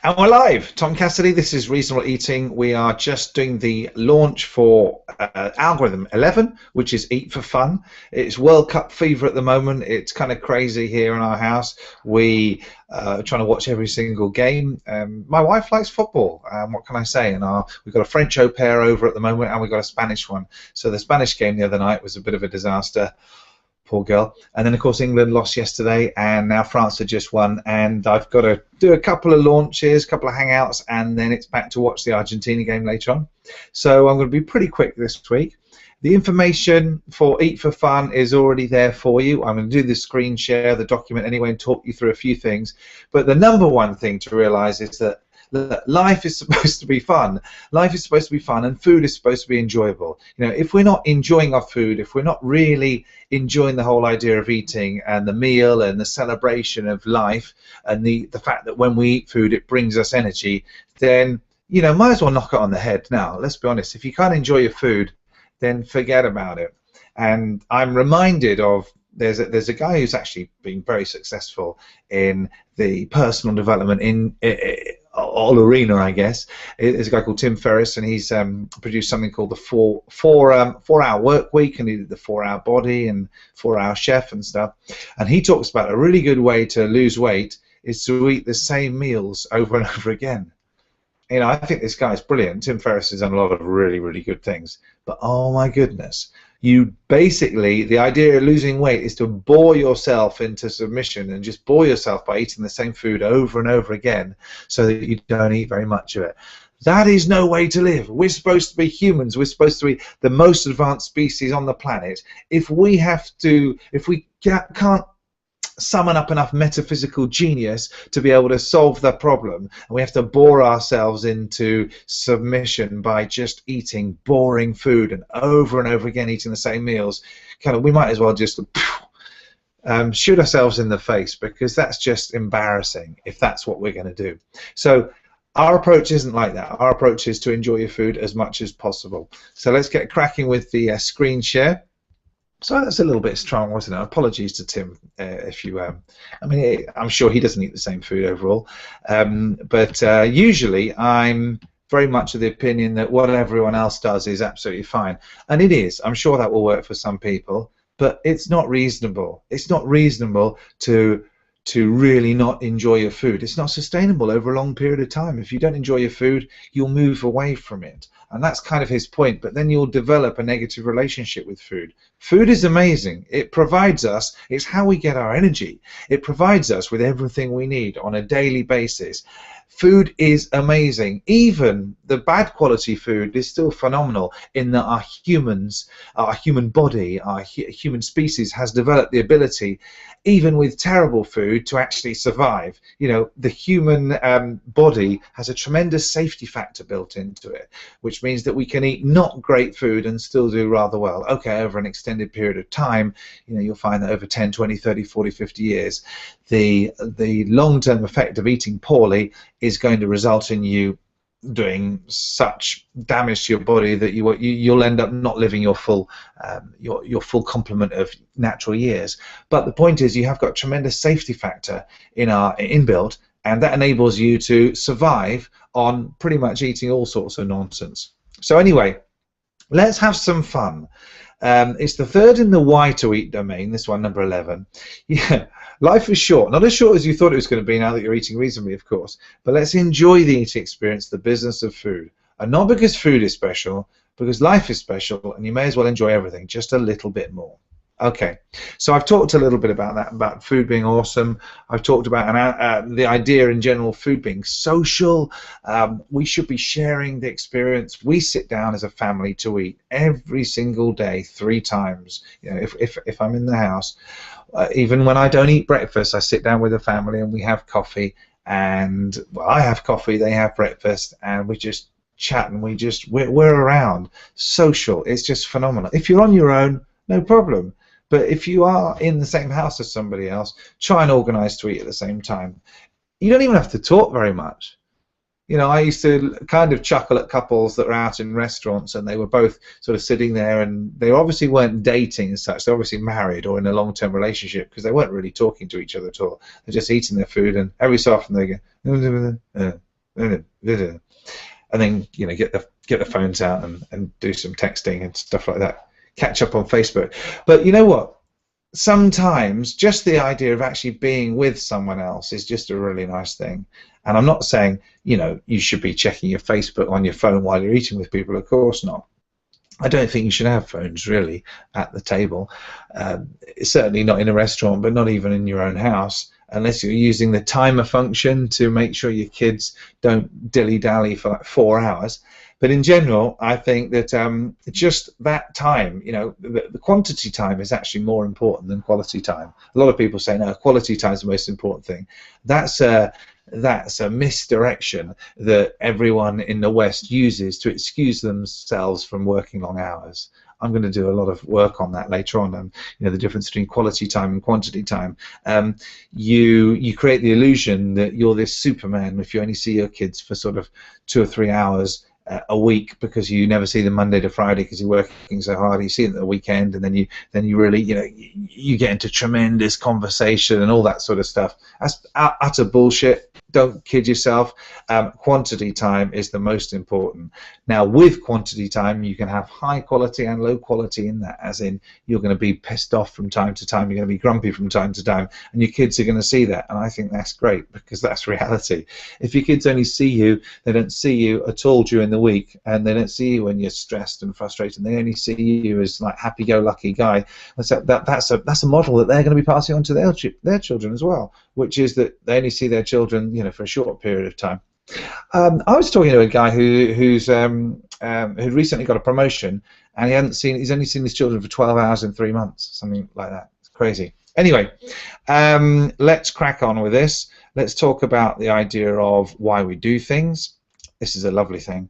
And we're live. Tom Cassidy, this is Reasonable Eating. We are just doing the launch for Algorithm 11, which is Eat for Fun. It's World Cup fever at the moment. It's kind of crazy here in our house. We are trying to watch every single game. My wife likes football. What can I say? And we've got a French au pair over at the moment, and we've got a Spanish one. So the Spanish game the other night was a bit of a disaster. Poor girl. And then, of course, England lost yesterday, and now France had just won. And I've got to do a couple of launches, a couple of hangouts, and then it's back to watch the Argentina game later on. So I'm going to be pretty quick this week. The information for Eat for Fun is already there for you. I'm going to do the screen share, the document anyway, and talk you through a few things. But the number one thing to realize is that life is supposed to be fun. Life is supposed to be fun, and food is supposed to be enjoyable. You know, if we're not enjoying our food, if we're not really enjoying the whole idea of eating and the meal and the celebration of life and the fact that when we eat food it brings us energy, then, you know, might as well knock it on the head. Now, let's be honest, if you can't enjoy your food, then forget about it. And I'm reminded of there's a guy who's actually been very successful in the personal development in all arena, I guess. There's a guy called Tim Ferriss, and he's produced something called the four-hour work week, and he did the 4-hour body and 4-hour chef and stuff. And he talks about a really good way to lose weight is to eat the same meals over and over again. You know, I think this guy's brilliant. Tim Ferriss has done a lot of really, really good things. But oh my goodness, you basically, the idea of losing weight is to bore yourself into submission and just bore yourself by eating the same food over and over again so that you don't eat very much of it. That is no way to live. We're supposed to be humans. We're supposed to be the most advanced species on the planet. If we can't summon up enough metaphysical genius to be able to solve the problem, and we have to bore ourselves into submission by just eating boring food and over again eating the same meals, we might as well just shoot ourselves in the face, because that's just embarrassing if that's what we're going to do. So our approach isn't like that. Our approach is to enjoy your food as much as possible. So let's get cracking with the screen share. So that's a little bit strong, wasn't it? Apologies to Tim if you. I mean, I'm sure he doesn't eat the same food overall, but usually I'm very much of the opinion that what everyone else does is absolutely fine, and it is. I'm sure that will work for some people, but it's not reasonable. It's not reasonable to really not enjoy your food. It's not sustainable over a long period of time. If you don't enjoy your food, you'll move away from it. And that's kind of his point, but then you'll develop a negative relationship with food. Food is amazing. It provides us, it's how we get our energy. It provides us with everything we need on a daily basis. Food is amazing. Even the bad quality food is still phenomenal in that our human body, our human species has developed the ability, even with terrible food, to actually survive. You know, the human body has a tremendous safety factor built into it, which means that we can eat not great food and still do rather well. Okay, over an extended period of time, you know, you'll find that over 10, 20, 30, 40, 50 years, the long-term effect of eating poorly is going to result in you doing such damage to your body that you'll end up not living your full complement of natural years. But the point is, you have got a tremendous safety factor in our inbuilt, and that enables you to survive on pretty much eating all sorts of nonsense. So anyway, let's have some fun. It's the third in the why to eat domain, this one, number 11. Yeah, life is short. Not as short as you thought it was going to be now that you're eating reasonably, of course. But let's enjoy the eating experience, the business of food. And not because food is special, because life is special, and you may as well enjoy everything just a little bit more. Okay, so I've talked a little bit about that, about food being awesome. I've talked about the idea in general, food being social. We should be sharing the experience. We sit down as a family to eat every single day, 3 times. You know, if I'm in the house, even when I don't eat breakfast, I sit down with the family and we have coffee. And well, I have coffee, they have breakfast, and we just chat and we're around. Social. It's just phenomenal. If you're on your own, no problem. But if you are in the same house as somebody else, try and organise to eat at the same time. You don't even have to talk very much. You know, I used to kind of chuckle at couples that were out in restaurants and they were both sort of sitting there, and they obviously weren't dating as such. They're obviously married or in a long-term relationship, because they weren't really talking to each other at all. They're just eating their food, and every so often they go, and then get the phones out and do some texting and stuff like that. Catch up on Facebook. But you know what? Sometimes just the idea of actually being with someone else is just a really nice thing. And I'm not saying, you should be checking your Facebook on your phone while you're eating with people. Of course not. I don't think you should have phones really at the table. Certainly not in a restaurant, but not even in your own house, unless you're using the timer function to make sure your kids don't dilly-dally for like 4 hours. But in general, I think that just that time, the quantity time is actually more important than quality time. A lot of people say, no, quality time is the most important thing. That's a misdirection that everyone in the West uses to excuse themselves from working long hours. I'm going to do a lot of work on that later on. The difference between quality time and quantity time. You create the illusion that you're this Superman if you only see your kids for sort of 2 or 3 hours a week, because you never see them Monday to Friday because you're working so hard. You see them at the weekend, and then you really you get into tremendous conversation and all that sort of stuff. That's utter bullshit. Don't kid yourself. Quantity time is the most important. Now, with quantity time, you can have high quality and low quality in that, as in you're going to be pissed off from time to time, you're going to be grumpy from time to time, and your kids are going to see that, and I think that's great, because that's reality. If your kids only see you, they don't see you at all during the week, and they don't see you when you're stressed and frustrated, and they only see you as like happy-go-lucky guy. That's a model that they're going to be passing on to their children as well, which is that they only see their children for a short period of time. I was talking to a guy who'd recently got a promotion, and he's only seen his children for 12 hours in 3 months, something like that. It's crazy. Anyway, let's crack on with this. Let's talk about the idea of why we do things. This is a lovely thing.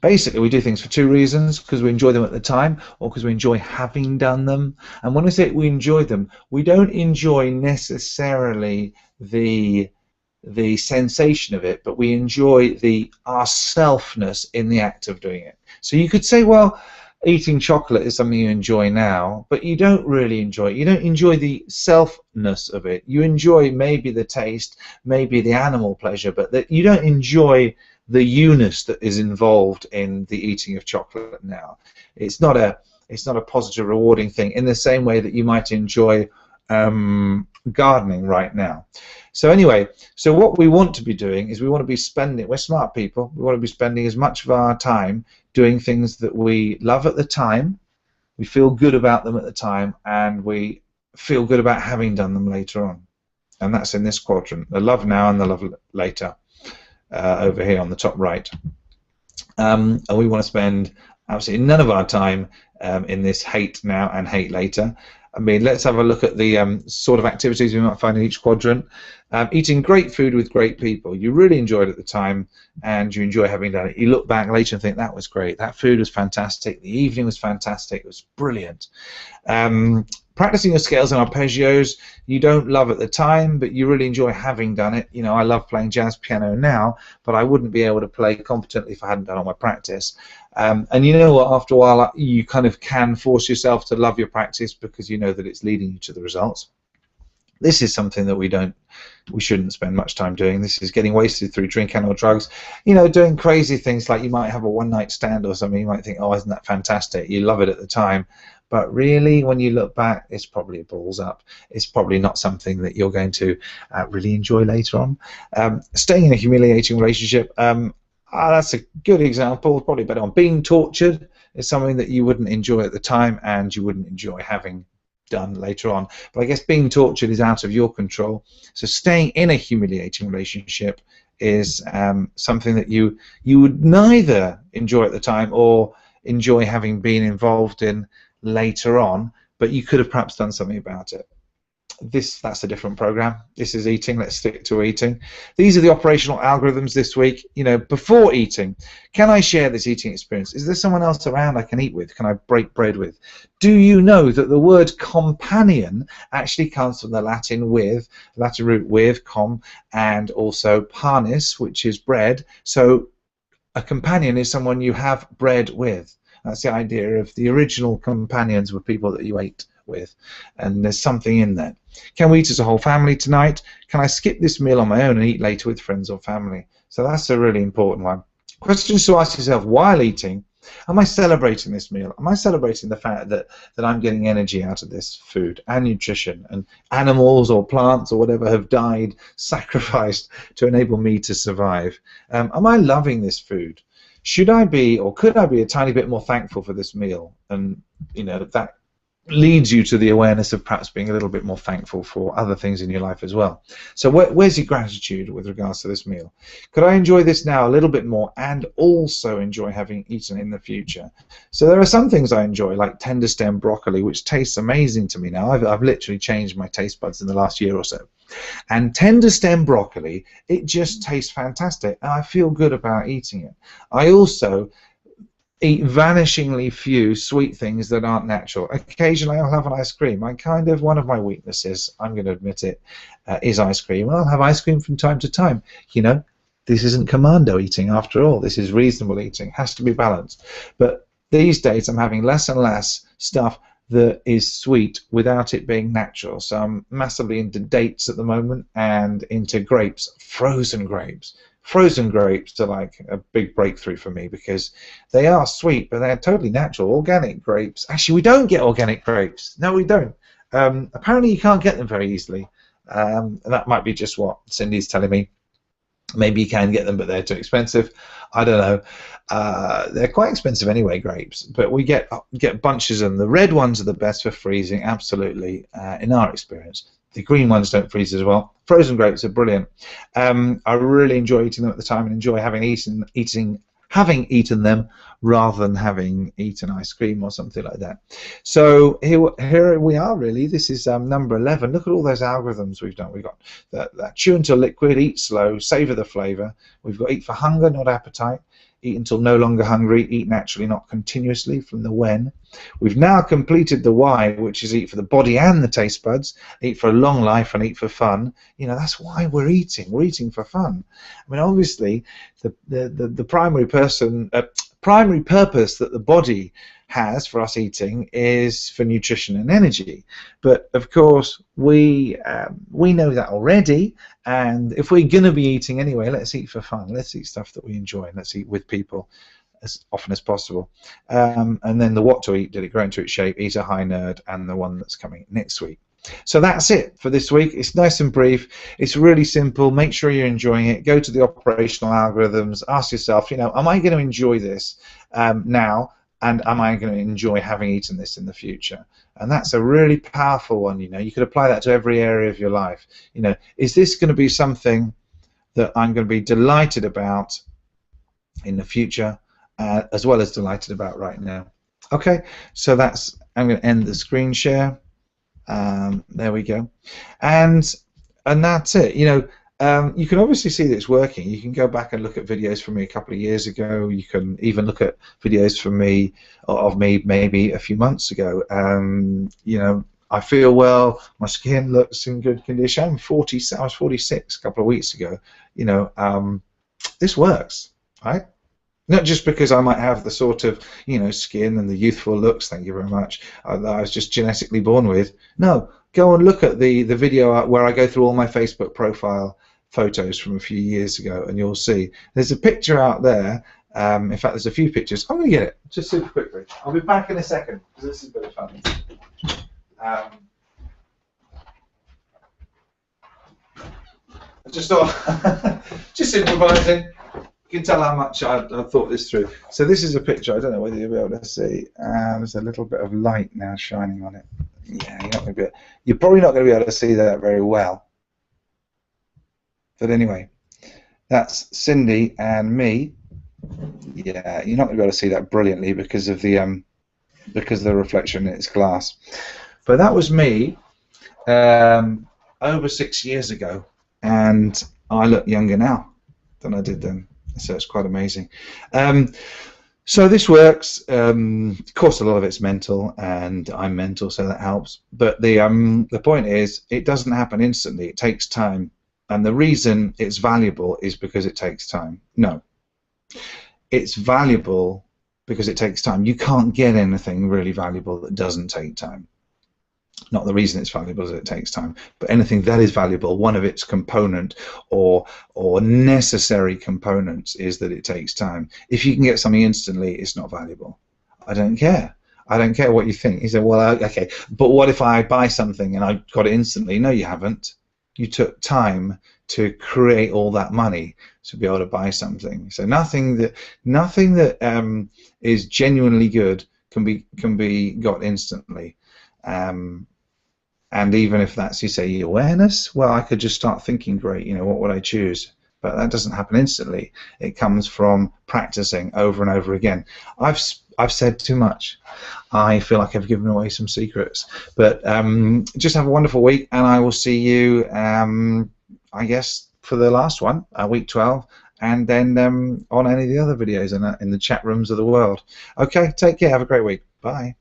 Basically, we do things for 2 reasons: because we enjoy them at the time, or because we enjoy having done them. And when we say we enjoy them, we don't enjoy necessarily the sensation of it, but we enjoy our selfness in the act of doing it. So you could say, well, eating chocolate is something you enjoy now, but you don't really enjoy it. You don't enjoy the selfness of it. You enjoy maybe the taste, maybe the animal pleasure, but that you don't enjoy the you-ness that is involved in the eating of chocolate now. It's not a positive, rewarding thing in the same way that you might enjoy gardening right now. So anyway, so what we want to be doing is we're smart people, we want to be spending as much of our time doing things that we love at the time, we feel good about them at the time, and we feel good about having done them later on. And that's in this quadrant, the love now and the love later, over here on the top right. And we want to spend absolutely none of our time in this hate now and hate later. I mean, let's have a look at the sort of activities we might find in each quadrant. Eating great food with great people. You really enjoyed it at the time, and you enjoy having done it. You look back later and think, that was great. That food was fantastic. The evening was fantastic. It was brilliant. Practicing your scales and arpeggios, you don't love at the time, but you really enjoy having done it. I love playing jazz piano now, but I wouldn't be able to play competently if I hadn't done all my practice. And you know what, after a while, you kind of can force yourself to love your practice because you know that it's leading you to the results. This is something that we shouldn't spend much time doing. This is getting wasted through drinking or drugs. Doing crazy things like you might have a one-night stand or something. You might think, oh, isn't that fantastic? You love it at the time. But really, when you look back, it's probably a balls up. It's probably not something that you're going to really enjoy later on. Staying in a humiliating relationship, that's a good example. Probably better on. Being tortured is something that you wouldn't enjoy at the time, and you wouldn't enjoy having done later on. But I guess being tortured is out of your control. So staying in a humiliating relationship is something that you would neither enjoy at the time or enjoy having been involved in later on, but you could have perhaps done something about it. That's a different program. This is eating. Let's stick to eating. These are the operational algorithms this week. Before eating, can I share this eating experience? Is there someone else around I can eat with? Can I break bread with? Do you know that the word companion actually comes from the Latin root with, com, and also panis, which is bread. So a companion is someone you have bread with. That's the idea of the original companions were people that you ate with, and there's something in that. Can we eat as a whole family tonight? Can I skip this meal on my own and eat later with friends or family? So that's a really important one. Questions to ask yourself while eating: am I celebrating this meal? Am I celebrating the fact that I'm getting energy out of this food and nutrition, and animals or plants or whatever have died, sacrificed to enable me to survive? Am I loving this food? Should I be, or could I be, a tiny bit more thankful for this meal? And that leads you to the awareness of perhaps being a little bit more thankful for other things in your life as well. So where's your gratitude with regards to this meal? Could I enjoy this now a little bit more and also enjoy having eaten in the future? So there are some things I enjoy, like tender stem broccoli, which tastes amazing to me now. I've literally changed my taste buds in the last year or so. And tender stem broccoli, it just tastes fantastic, and I feel good about eating it. I also eat vanishingly few sweet things that aren't natural. Occasionally I'll have an ice cream. One of my weaknesses, I'm going to admit it, is ice cream. I'll have ice cream from time to time. This isn't commando eating after all. This is reasonable eating. It has to be balanced. But these days I'm having less and less stuff that is sweet without it being natural. So I'm massively into dates at the moment and into grapes, frozen grapes. Frozen grapes are like a big breakthrough for me because they are sweet, but they're totally natural. Organic grapes. Actually, we don't get organic grapes. No, we don't. Apparently, you can't get them very easily. That might be just what Cindy's telling me. Maybe you can get them, but they're too expensive. I don't know. They're quite expensive anyway, grapes. But we get bunches of them. The red ones are the best for freezing, absolutely, in our experience. The green ones don't freeze as well. Frozen grapes are brilliant. I really enjoy eating them at the time and enjoy having eaten them rather than having eaten ice cream or something like that. So here we are, really. This is number 11. Look at all those algorithms we've done. We've got that chew until liquid, eat slow, savor the flavor. We've got eat for hunger, not appetite. Eat until no longer hungry, eat naturally, not continuously, from the when. We've now completed the why, which is eat for the body and the taste buds, eat for a long life, and eat for fun. That's why we're eating. We're eating for fun. I mean, obviously, the primary purpose that the body has for us eating is for nutrition and energy. But of course, we know that already. And if we're going to be eating anyway, let's eat for fun. Let's eat stuff that we enjoy, and let's eat with people as often as possible. And then the what to eat, did it grow into its shape, eat a high nerd, and the one that's coming next week. So that's it for this week. It's nice and brief. It's really simple. Make sure you're enjoying it. Go to the operational algorithms. Ask yourself, am I going to enjoy this now? And am I going to enjoy having eaten this in the future? And that's a really powerful one. You could apply that to every area of your life. Is this going to be something that I'm going to be delighted about in the future, as well as delighted about right now? Okay, so I'm going to end the screen share. There we go, and that's it. You can obviously see that it's working. You can go back and look at videos from me a couple of years ago. You can even look at videos from me maybe a few months ago. I feel well. My skin looks in good condition. I was 46 a couple of weeks ago. This works, right? Not just because I might have the sort of, skin and the youthful looks, thank you very much, that I was just genetically born with. No, go and look at the video where I go through all my Facebook profile photos from a few years ago, and you'll see there's a picture out there. In fact, there's a few pictures. I'm going to get it just super quickly. I'll be back in a second because this is a bit of fun. I just thought, just improvising. You can tell how much I thought this through. So this is a picture. I don't know whether you'll be able to see. There's a little bit of light now shining on it. Yeah, you're probably not going to be able to see that very well. But anyway, that's Cindy and me. Yeah, you're not going to be able to see that brilliantly because of the reflection in its glass. But that was me over 6 years ago, and I look younger now than I did then. So it's quite amazing. So this works. Of course, a lot of it's mental, and I'm mental, so that helps. But the point is, it doesn't happen instantly. It takes time, and the reason it's valuable is because it takes time. No, it's valuable because it takes time. You can't get anything really valuable that doesn't take time. Not the reason it's valuable is it takes time, but anything that is valuable, one of its component or necessary components is that it takes time. If you can get something instantly, it's not valuable. I don't care. I don't care what you think. You say, well, okay, but what if I buy something and I got it instantly? No, you haven't. You took time to create all that money to be able to buy something. So nothing that is genuinely good can be got instantly. And even if that's, you say, awareness, well, I could just start thinking, great, you know, what would I choose? But that doesn't happen instantly. It comes from practicing over and over again. I've said too much. I feel like I've given away some secrets. But just have a wonderful week, and I will see you, I guess, for the last one, week 12, and then on any of the other videos in the chat rooms of the world. Okay, take care. Have a great week. Bye.